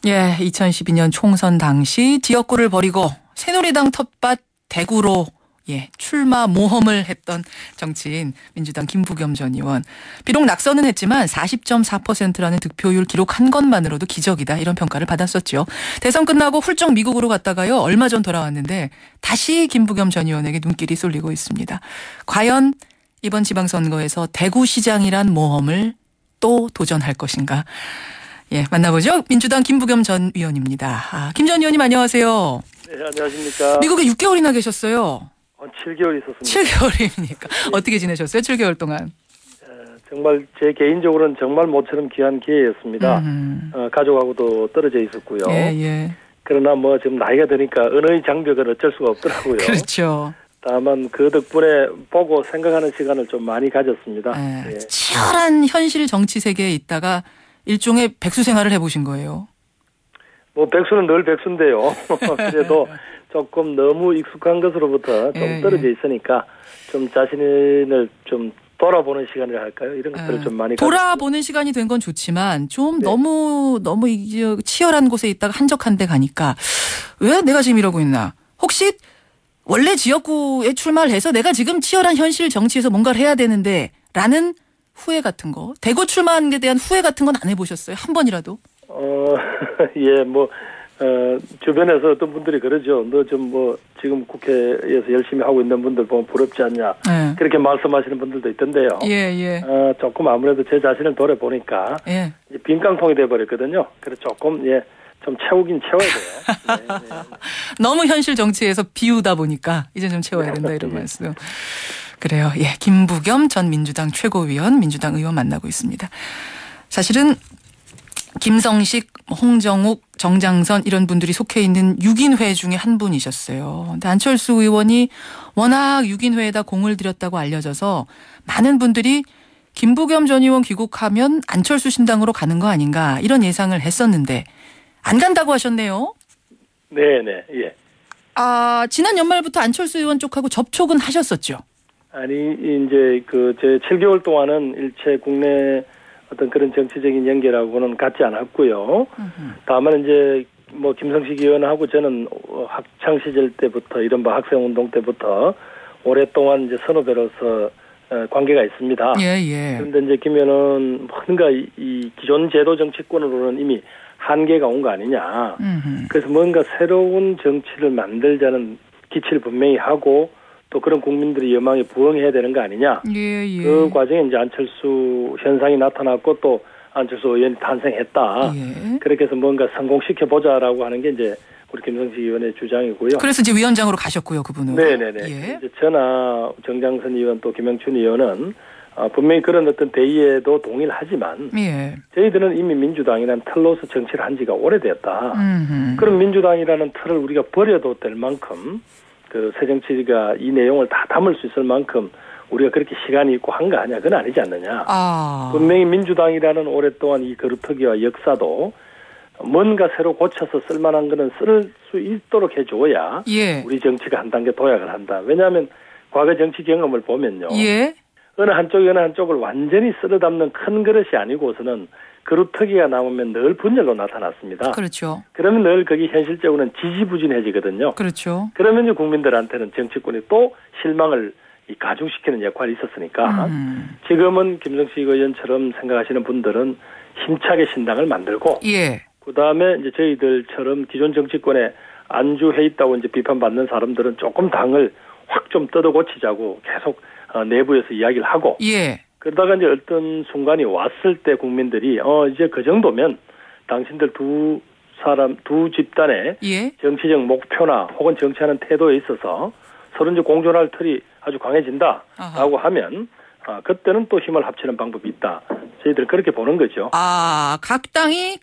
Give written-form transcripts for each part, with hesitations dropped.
예, 2012년 총선 당시 지역구를 버리고 새누리당 텃밭 대구로 출마 모험을 했던 정치인 민주당 김부겸 전 의원. 비록 낙선은 했지만 40.4%라는 득표율 기록한 것만으로도 기적이다 이런 평가를 받았었죠. 대선 끝나고 훌쩍 미국으로 갔다가요. 얼마 전 돌아왔는데 다시 김부겸 전 의원에게 눈길이 쏠리고 있습니다. 과연 이번 지방선거에서 대구시장이란 모험을 또 도전할 것인가. 예, 만나보죠. 민주당 김부겸 전 의원입니다. 김 전 의원님 안녕하세요. 네, 안녕하십니까. 미국에 6개월이나 계셨어요. 7개월 있었습니다. 7개월입니까? 네. 어떻게 지내셨어요? 7개월 동안. 정말 제 개인적으로는 정말 모처럼 귀한 기회였습니다. 가족하고도 떨어져 있었고요. 예. 그러나 뭐 지금 나이가 드니까 언어의 장벽은 어쩔 수가 없더라고요. 그렇죠. 다만 그 덕분에 보고 생각하는 시간을 좀 많이 가졌습니다. 예. 치열한 현실 정치 세계에 있다가 일종의 백수 생활을 해보신 거예요. 뭐 백수는 늘 백수인데요. 그래도 조금 너무 익숙한 것으로부터 좀 떨어져 있으니까 좀 자신을 좀 돌아보는 시간을 할까요? 이런 것들을 좀 많이 돌아보는 시간이 된 건 좋지만 좀 너무 치열한 곳에 있다가 한적한 데 가니까 왜 내가 지금 이러고 있나? 혹시 원래 지역구에 출마를 해서 내가 지금 치열한 현실 정치에서 뭔가를 해야 되는데 라는 후회 같은 거. 대구 출마한 데 대한 후회 같은 건 안 해보셨어요? 한 번이라도? 예, 주변에서 어떤 분들이 그러죠. 너 좀 지금 국회에서 열심히 하고 있는 분들 보면 부럽지 않냐. 그렇게 말씀하시는 분들도 있던데요. 예. 조금 아무래도 제 자신을 돌아보니까. 예. 빈깡통이 돼버렸거든요. 그래서 조금, 좀 채우긴 채워야 돼요. 네. 너무 현실 정치에서 비우다 보니까 이제 좀 채워야 된다 이런 말씀. 그래요. 예. 김부겸 전 민주당 최고위원, 민주당 의원 만나고 있습니다. 사실은 김성식, 홍정욱, 정장선 이런 분들이 속해 있는 6인회 중에 한 분이셨어요. 근데 안철수 의원이 워낙 6인회에다 공을 들였다고 알려져서 많은 분들이 김부겸 전 의원 귀국하면 안철수 신당으로 가는 거 아닌가 이런 예상을 했었는데 안 간다고 하셨네요. 네네. 예. 지난 연말부터 안철수 의원 쪽하고 접촉은 하셨었죠? 아니 이제 제 7개월 동안은 일체 국내 어떤 그런 정치적인 연결하고는 같지 않았고요. 다만 이제 김성식 의원하고 저는 학창 시절 때부터 이른바 학생운동 때부터 오랫동안 이제 선후배로서 관계가 있습니다. 예. 그런데 이제 김 의원은 뭔가 이 기존 제도 정치권으로는 이미 한계가 온 거 아니냐. 그래서 뭔가 새로운 정치를 만들자는 기치를 분명히 하고 또 그런 국민들의 여망에 부응해야 되는 거 아니냐. 예. 그 과정에 이제 안철수 현상이 나타났고 또 안철수 의원이 탄생했다. 예. 그렇게 해서 뭔가 성공시켜보자라고 하는 게 이제 우리 김성식 의원의 주장이고요. 그래서 이제 위원장으로 가셨고요, 그분은. 네네네. 예. 이제 저나 정장선 의원 또 김영춘 의원은 분명히 그런 어떤 대의에도 동의를 하지만 저희들은 이미 민주당이라는 틀로서 정치를 한 지가 오래됐다. 그런 민주당이라는 틀을 우리가 버려도 될 만큼 새정치가 이 내용을 다 담을 수 있을 만큼 우리가 그렇게 시간이 있고 한 거 아니야. 그건 아니지 않느냐. 분명히 민주당이라는 오랫동안 이 거루터기와 역사도 뭔가 새로 고쳐서 쓸만한 거는 쓸 수 있도록 해줘야 우리 정치가 한 단계 도약을 한다. 왜냐하면 과거 정치 경험을 보면요. 어느 한쪽을 완전히 쓸어 담는 큰 그릇이 아니고서는 그루터기가 남으면 늘 분열로 나타났습니다. 그렇죠. 그러면 늘 거기 현실적으로는 지지부진해지거든요. 그렇죠. 그러면 이제 국민들한테는 정치권이 또 실망을 가중시키는 역할이 있었으니까 지금은 김성식 의원처럼 생각하시는 분들은 힘차게 신당을 만들고 그다음에 이제 저희들처럼 기존 정치권에 안주해 있다고 이제 비판받는 사람들은 조금 당을 확 좀 뜯어고치자고 계속 내부에서 이야기를 하고 그러다가 이제 어떤 순간이 왔을 때 국민들이 이제 그 정도면 당신들 두 집단의 정치적 목표나 혹은 정치하는 태도에 있어서 서로 이제 공존할 틀이 아주 강해진다라고 하면 그때는 또 힘을 합치는 방법이 있다. 저희들 그렇게 보는 거죠. 각 당이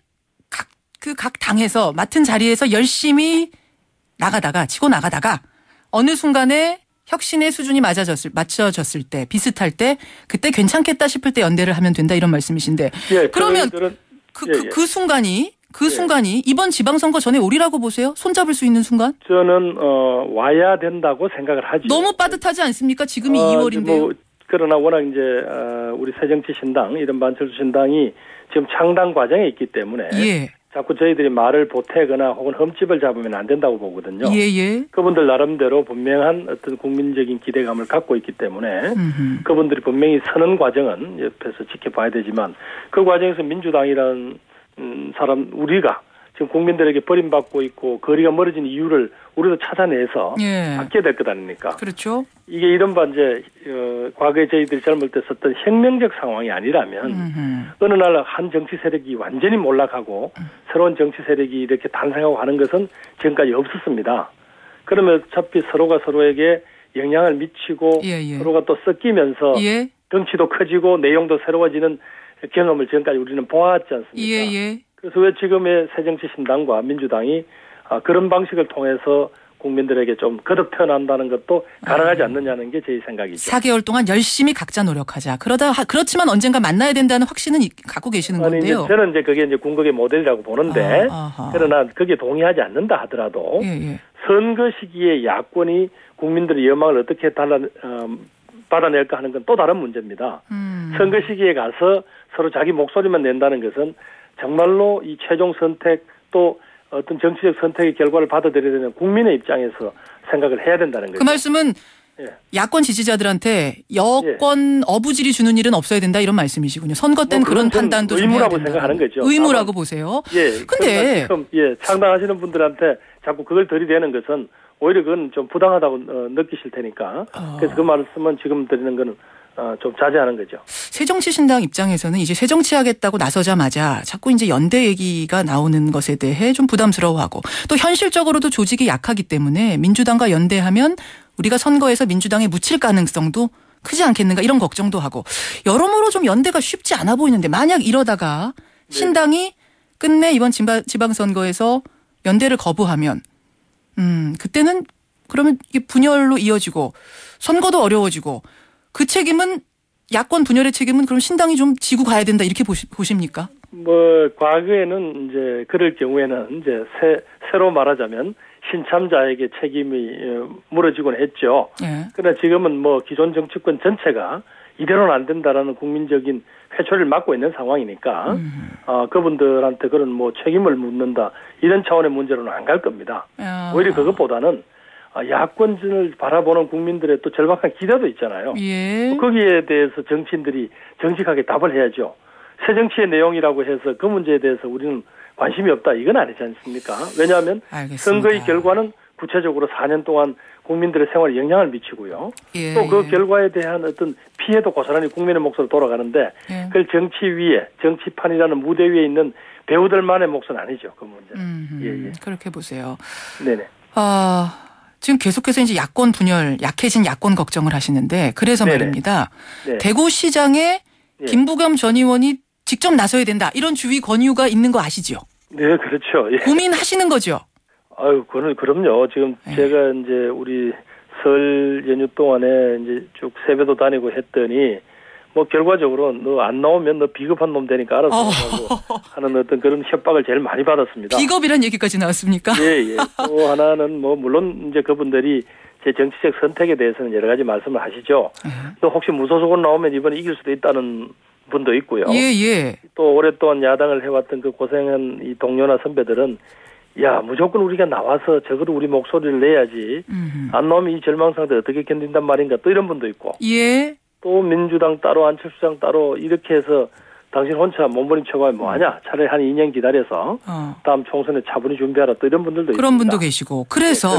각 당에서 맡은 자리에서 열심히 치고 나가다가 어느 순간에 혁신의 수준이 맞춰졌을 때 비슷할 때 그때 괜찮겠다 싶을 때 연대를 하면 된다 이런 말씀이신데 그러면 그 순간이 이번 지방선거 전에 오리라고 보세요? 손잡을 수 있는 순간? 저는 와야 된다고 생각을 하죠. 너무 빠듯하지 않습니까? 지금이 2월인데요. 그러나 워낙 이제 우리 새정치 신당 이런 안철수 신당이 지금 창당 과정에 있기 때문에 자꾸 저희들이 말을 보태거나 혹은 흠집을 잡으면 안 된다고 보거든요. 예. 그분들 나름대로 분명한 어떤 국민적인 기대감을 갖고 있기 때문에 그분들이 분명히 서는 과정은 옆에서 지켜봐야 되지만 그 과정에서 민주당이라는 사람 우리가 지금 국민들에게 버림받고 있고 거리가 멀어진 이유를 우리도 찾아내서 바뀌어야 될 것 아닙니까? 그렇죠. 이게 이른바 이제 과거에 저희들이 젊을 때 썼던 혁명적 상황이 아니라면 어느 날 한 정치 세력이 완전히 몰락하고 새로운 정치 세력이 이렇게 탄생하고 하는 것은 지금까지 없었습니다. 그러면 어차피 서로가 서로에게 영향을 미치고 서로가 또 섞이면서 덩치도 커지고 내용도 새로워지는 경험을 지금까지 우리는 보았지 않습니까? 그래서 왜 지금의 새정치신당과 민주당이 그런 방식을 통해서 국민들에게 좀 거듭 태어난다는 것도 가능하지 않느냐는 게 제 생각이죠. 4개월 동안 열심히 각자 노력하자. 그렇지만 언젠가 만나야 된다는 확신은 갖고 계시는 건데요. 저는 이제 그게 이제 궁극의 모델이라고 보는데 그러나 거기에 동의하지 않는다 하더라도 선거 시기에 야권이 국민들의 여망을 어떻게 받아낼까 하는 건 또 다른 문제입니다. 선거 시기에 가서 서로 자기 목소리만 낸다는 것은 정말로 이 최종 선택 또 어떤 정치적 선택의 결과를 받아들여야 되는 국민의 입장에서 생각을 해야 된다는 거죠. 그 말씀은 야권 지지자들한테 여권 어부질이 주는 일은 없어야 된다 이런 말씀이시군요. 선거 때는 그런 판단도 좀 해야 된다. 의무라고 생각하는 거죠. 의무라고 보세요. 근데 창당하시는 분들한테 자꾸 그걸 들이대는 것은 오히려 그건 좀 부당하다고 느끼실 테니까. 그래서 그 말씀은 지금 드리는 거는 좀 자제하는 거죠. 새정치신당 입장에서는 이제 새정치하겠다고 나서자마자 자꾸 이제 연대 얘기가 나오는 것에 대해 좀 부담스러워하고 또 현실적으로도 조직이 약하기 때문에 민주당과 연대하면 우리가 선거에서 민주당에 묻힐 가능성도 크지 않겠는가 이런 걱정도 하고 여러모로 좀 연대가 쉽지 않아 보이는데 만약 이러다가 신당이 끝내 이번 지방선거에서 연대를 거부하면 그때는 그러면 이게 분열로 이어지고 선거도 어려워지고 그 책임은 야권 분열의 책임은 그럼 신당이 좀 지고 가야 된다 이렇게 보십니까? 과거에는 이제 그럴 경우에는 이제 새로 말하자면 신참자에게 책임이 물어지곤 했죠. 그러나 지금은 기존 정치권 전체가 이대로는 안 된다라는 국민적인 회초리를 맞고 있는 상황이니까 그분들한테 그런 책임을 묻는다 이런 차원의 문제로는 안 갈 겁니다. 오히려 그것보다는 야권을 바라보는 국민들의 또 절박한 기대도 있잖아요. 거기에 대해서 정치인들이 정직하게 답을 해야죠. 새정치의 내용이라고 해서 그 문제에 대해서 우리는 관심이 없다 이건 아니지 않습니까? 왜냐하면 선거의 결과는 구체적으로 4년 동안 국민들의 생활에 영향을 미치고요. 또 그 결과에 대한 어떤 피해도 고스란히 국민의 몫으로 돌아가는데 그걸 정치 위에 정치판이라는 무대 위에 있는 배우들만의 몫은 아니죠. 그 문제는. 그렇게 보세요. 네네. 지금 계속해서 이제 야권 분열, 약해진 야권 걱정을 하시는데 그래서 말입니다. 대구시장에 김부겸 전 의원이 직접 나서야 된다. 이런 주위 권유가 있는 거 아시죠? 네, 그렇죠. 고민하시는 거죠? 그럼요. 지금 제가 이제 우리 설 연휴 동안에 이제 쭉 세배도 다니고 했더니 결과적으로 너 안 나오면 너 비겁한 놈 되니까 알아서 하는 어떤 그런 협박을 제일 많이 받았습니다. 비겁이란 얘기까지 나왔습니까? 예. 또 하나는 물론 이제 그분들이 제 정치적 선택에 대해서는 여러 가지 말씀을 하시죠. 또 혹시 무소속으로 나오면 이번에 이길 수도 있다는 분도 있고요. 또 오랫동안 야당을 해왔던 그 고생한 이 동료나 선배들은 무조건 우리가 나와서 적어도 우리 목소리를 내야지. 안 나오면 이 절망 상태 어떻게 견딘단 말인가 또 이런 분도 있고. 또 민주당 따로 안철수당 따로 이렇게 해서 당신 혼자 몸부림쳐봐야 뭐하냐. 차라리 한 2년 기다려서 다음 총선에 차분히 준비하라 또 이런 분들도 그런 있습니다. 분도 계시고. 그래서.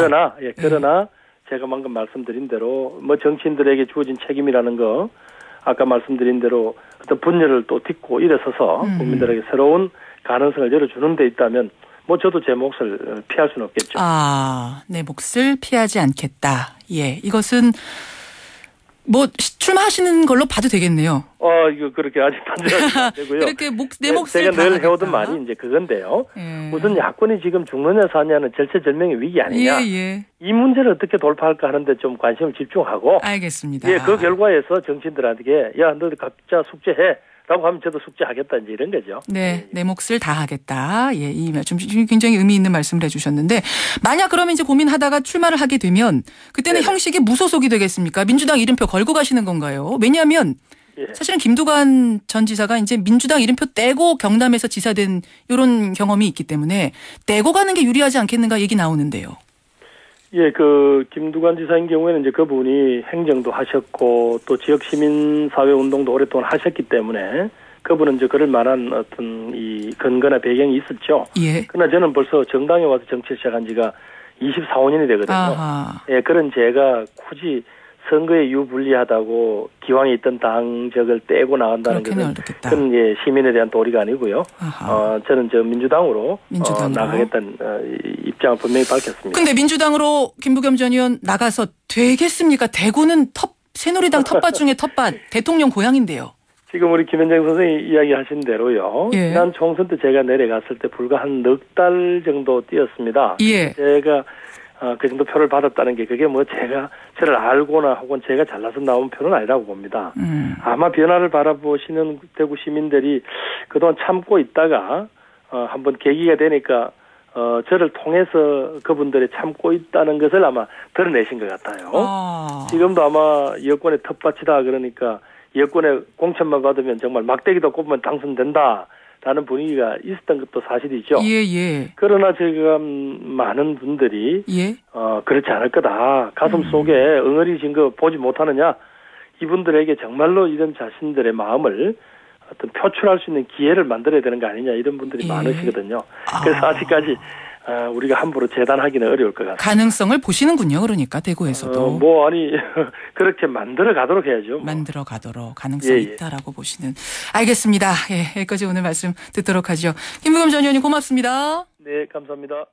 그러나 제가 방금 말씀드린 대로 정치인들에게 주어진 책임이라는 거 아까 말씀드린 대로 어떤 분열을 또 딛고 일어서서 국민들에게 새로운 가능성을 열어주는 데 있다면 저도 제 몫을 피할 수는 없겠죠. 내 몫을 피하지 않겠다. 이것은 출마하시는 걸로 봐도 되겠네요. 이거 그렇게 아직 판단하지 안 되고요. 그렇게 내 몫을 제가 늘 해오던 말이 이제 그건데요. 무슨 야권이 지금 죽느냐 사냐는 절체절명의 위기 아니냐. 이 문제를 어떻게 돌파할까 하는데 좀 관심을 집중하고. 알겠습니다. 그 결과에서 정치인들한테 너 각자 숙제해. 라고 하면 저도 숙제하겠다 이제 이런 거죠. 내 몫을 다하겠다. 이 말씀 굉장히 의미 있는 말씀을 해주셨는데 만약 그러면 이제 고민하다가 출마를 하게 되면 그때는 형식이 무소속이 되겠습니까? 민주당 이름표 걸고 가시는 건가요? 왜냐하면 예. 사실은 김두관 전 지사가 이제 민주당 이름표 떼고 경남에서 지사된 이런 경험이 있기 때문에 떼고 가는 게 유리하지 않겠는가 얘기 나오는데요. 예, 김두관 지사인 경우에는 이제 그분이 행정도 하셨고 또 지역 시민사회 운동도 오랫동안 하셨기 때문에 그분은 이제 그럴 만한 어떤 이 근거나 배경이 있었죠. 예. 그러나 저는 벌써 정당에 와서 정치를 시작한 지가 24~25년이 되거든요. 아하. 예, 그런 제가 굳이 선거에 유불리하다고 기왕에 있던 당적을 떼고 나간다는 것은 그건 예, 시민에 대한 도리가 아니고요. 저는 민주당으로 나가겠다는 입장을 분명히 밝혔습니다. 근데 민주당으로 김부겸 전 의원 나가서 되겠습니까? 대구는 새누리당 텃밭 중에 텃밭, 대통령 고향인데요. 지금 우리 김현정 선생님이 이야기하신 대로요. 예. 지난 총선 때 제가 내려갔을 때 불과 한 넉 달 정도 뛰었습니다. 예. 제가 그 정도 표를 받았다는 게 그게 뭐 저를 알거나 혹은 제가 잘나서 나온 표는 아니라고 봅니다. 아마 변화를 바라보시는 대구 시민들이 그동안 참고 있다가 한번 계기가 되니까 저를 통해서 그분들이 참고 있다는 것을 아마 드러내신 것 같아요. 지금도 아마 여권의 텃밭이다 그러니까 여권에 공천만 받으면 정말 막대기도 꼽으면 당선된다라는 분위기가 있었던 것도 사실이죠. 예. 그러나 지금 많은 분들이 예. 그렇지 않을 거다. 가슴 속에 응어리진 거 보지 못하느냐. 이분들에게 정말로 이런 자신들의 마음을 어떤 표출할 수 있는 기회를 만들어야 되는 거 아니냐 이런 분들이 많으시거든요. 그래서 아직까지 우리가 함부로 재단하기는 어려울 것 같습니다. 가능성을 보시는군요. 그러니까 대구에서도. 그렇게 만들어 가도록 해야죠. 만들어 가도록 가능성이 있다라고 보시는. 알겠습니다. 예, 여기까지 오늘 말씀 듣도록 하죠. 김부겸 전 의원님 고맙습니다. 네, 감사합니다.